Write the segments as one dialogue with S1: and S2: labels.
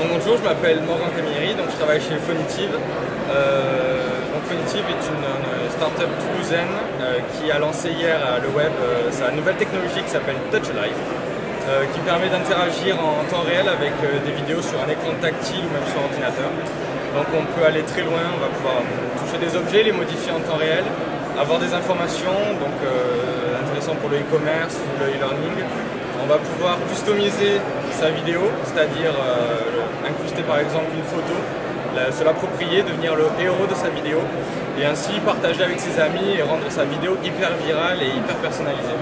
S1: Bonjour, je m'appelle Morgan Camilleri, donc je travaille chez Phonitive. Donc Phonitive est une start-up toulousaine qui a lancé hier le web sa nouvelle technologie qui s'appelle Touch Live, qui permet d'interagir en temps réel avec des vidéos sur un écran tactile ou même sur ordinateur. Donc on peut aller très loin, on va pouvoir toucher des objets, les modifier en temps réel, avoir des informations, donc intéressant pour le e-commerce ou le e-learning. On va pouvoir customiser sa vidéo, c'est-à-dire incruster par exemple une photo, se l'approprier, devenir le héros de sa vidéo et ainsi partager avec ses amis et rendre sa vidéo hyper virale et hyper personnalisée.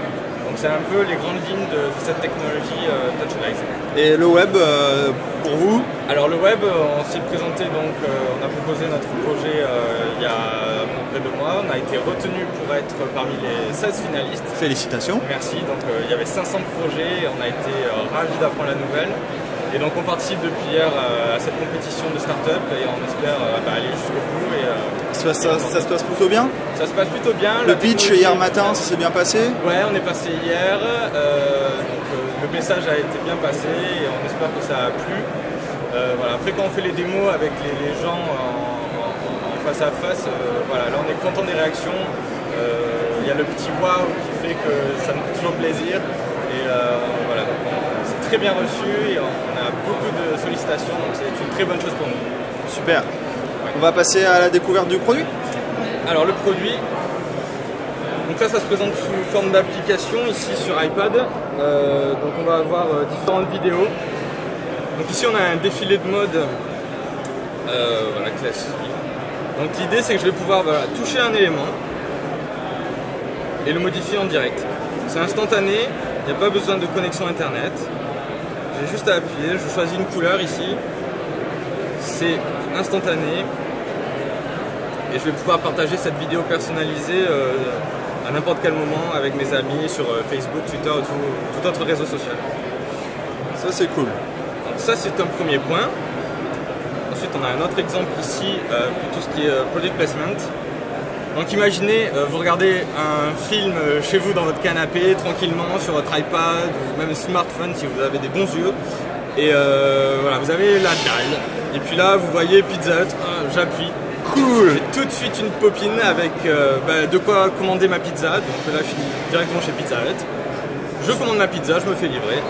S1: Donc c'est un peu les grandes lignes de cette technologie Touch Live.
S2: Et le web, pour vous?
S1: Alors le web, on s'est présenté, donc on a proposé notre projet il y a près de 2 mois. On a été retenu pour être parmi les 16 finalistes.
S2: Félicitations.
S1: Merci, donc il y avait 500 projets, on a été ravis d'apprendre la nouvelle. Et donc on participe depuis hier à cette compétition de start-up et on espère aller jusqu'au bout.
S2: Ça se passe plutôt bien?
S1: Ça se passe plutôt bien.
S2: Le pitch hier matin, ça s'est bien passé?
S1: Ouais, on est passé hier, donc le message a été bien passé et on espère que ça a plu. Voilà. Après quand on fait les démos avec les gens en face à face, voilà, là on est content des réactions. Il y a le petit waouh qui fait que ça nous fait toujours plaisir. Et voilà, c'est très bien reçu et on a beaucoup de sollicitations, donc c'est une très bonne chose pour nous.
S2: Super. Ouais. On va passer à la découverte du produit.
S1: Alors le produit, donc là ça se présente sous forme d'application ici sur iPad. Donc on va avoir différentes vidéos. Donc ici on a un défilé de mode voilà, classique. Donc l'idée c'est que je vais pouvoir toucher un élément et le modifier en direct. C'est instantané, il n'y a pas besoin de connexion internet. J'ai juste à appuyer, je choisis une couleur ici. C'est instantané. Et je vais pouvoir partager cette vidéo personnalisée à n'importe quel moment avec mes amis sur Facebook, Twitter ou tout autre réseau social.
S2: Ça c'est cool.
S1: Donc ça c'est un premier point. Ensuite on a un autre exemple ici pour tout ce qui est product placement. Donc imaginez, vous regardez un film chez vous dans votre canapé, tranquillement, sur votre iPad ou même smartphone si vous avez des bons yeux. Et voilà, vous avez la dalle. Et puis là, vous voyez Pizza Hut, j'appuie. Cool! J'ai tout de suite une popine avec de quoi commander ma pizza. Donc là, je suis directement chez Pizza Hut. Je commande ma pizza, je me fais livrer.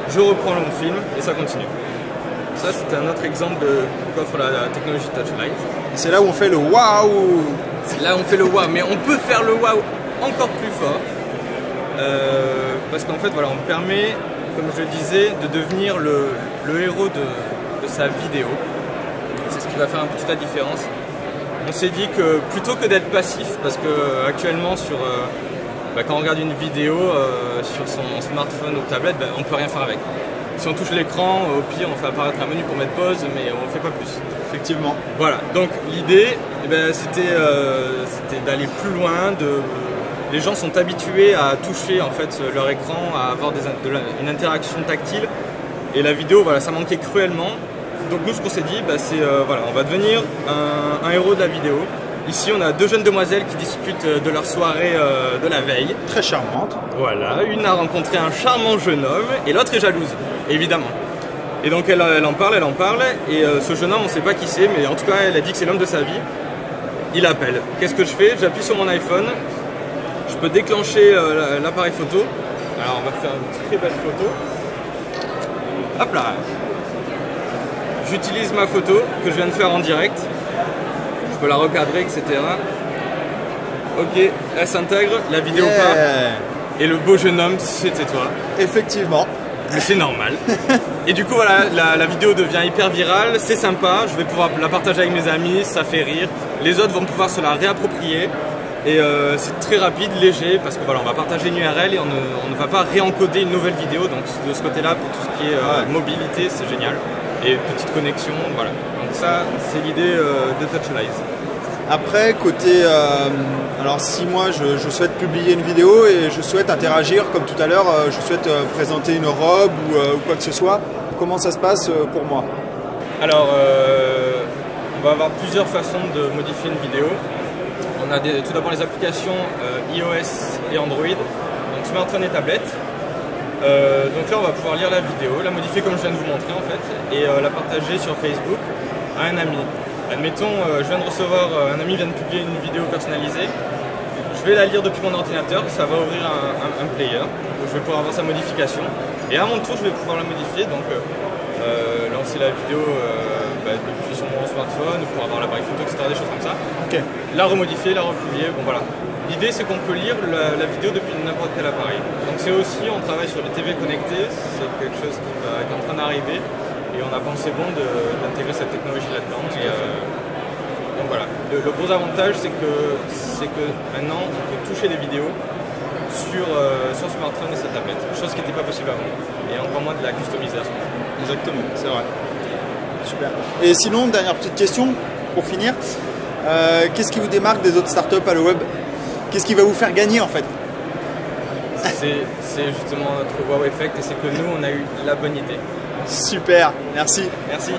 S1: Je reprends mon film et ça continue. Ça, c'est un autre exemple qu'offre la technologie Touch Live.
S2: C'est là où on fait le waouh!
S1: C'est là où on fait le waouh, mais on peut faire le waouh encore plus fort. Parce qu'en fait, voilà, on permet, comme je le disais, de devenir le héros de sa vidéo. C'est ce qui va faire un peu toute la différence. On s'est dit que plutôt que d'être passif, parce que actuellement quand on regarde une vidéo sur son smartphone ou tablette, on ne peut rien faire avec. Si on touche l'écran, au pire on fait apparaître un menu pour mettre pause, mais on ne fait pas plus.
S2: Effectivement.
S1: Voilà, donc l'idée, c'était d'aller plus loin. Les gens sont habitués à toucher en fait leur écran, à avoir une interaction tactile. Et la vidéo, voilà, ça manquait cruellement. Donc nous, ce qu'on s'est dit, voilà, on va devenir un héros de la vidéo. Ici, on a 2 jeunes demoiselles qui discutent de leur soirée de la veille.
S2: Très charmante.
S1: Voilà, une a rencontré un charmant jeune homme et l'autre est jalouse, évidemment. Et donc elle en parle, et ce jeune homme, on ne sait pas qui c'est, mais en tout cas, elle a dit que c'est l'homme de sa vie. Il appelle. Qu'est-ce que je fais? J'appuie sur mon iPhone, je peux déclencher l'appareil photo. Alors on va faire une très belle photo. Hop là. J'utilise ma photo que je viens de faire en direct. Je peux la recadrer, etc. Ok, elle s'intègre, la vidéo part. Et le beau jeune homme, c'était toi.
S2: Effectivement.
S1: Mais c'est normal. Et du coup, voilà, la vidéo devient hyper virale, c'est sympa, je vais pouvoir la partager avec mes amis, ça fait rire. Les autres vont pouvoir se la réapproprier. Et c'est très rapide, léger, parce que voilà, on va partager une URL et on ne va pas réencoder une nouvelle vidéo. Donc de ce côté-là, pour tout ce qui est mobilité, c'est génial. Et petite connexion, voilà. Donc ça, c'est l'idée de Touch Live.
S2: Après, côté... alors si moi je souhaite publier une vidéo et je souhaite interagir, comme tout à l'heure, je souhaite présenter une robe ou quoi que ce soit, comment ça se passe pour moi?
S1: Alors, on va avoir plusieurs façons de modifier une vidéo. On a tout d'abord les applications iOS et Android, donc smartphone et tablette. Donc là on va pouvoir lire la vidéo, la modifier comme je viens de vous montrer en fait, et la partager sur Facebook à un ami. Admettons, je viens de recevoir, un ami vient de publier une vidéo personnalisée, je vais la lire depuis mon ordinateur, ça va ouvrir un player, où je vais pouvoir avoir sa modification, et à mon tour je vais pouvoir la modifier, donc lancer la vidéo depuis sur mon smartphone, pour avoir l'appareil photo, etc., des choses comme ça.
S2: Okay.
S1: La remodifier, la republier, bon voilà. L'idée c'est qu'on peut lire la vidéo depuis n'importe quel appareil. Donc c'est aussi, on travaille sur les TV connectés, c'est quelque chose qui est en train d'arriver et on a pensé bon d'intégrer cette technologie là-dedans. Donc voilà, le gros avantage c'est que maintenant on peut toucher des vidéos sur smartphone et sa tablette, chose qui n'était pas possible avant, et encore moins de la customisation.
S2: Exactement, c'est vrai. Super. Et sinon, dernière petite question pour finir, qu'est-ce qui vous démarque des autres startups à le web? Qu'est-ce qui va vous faire gagner en fait?
S1: C'est justement notre wow effect et c'est que nous on a eu la bonne idée.
S2: Super, merci.
S1: Merci.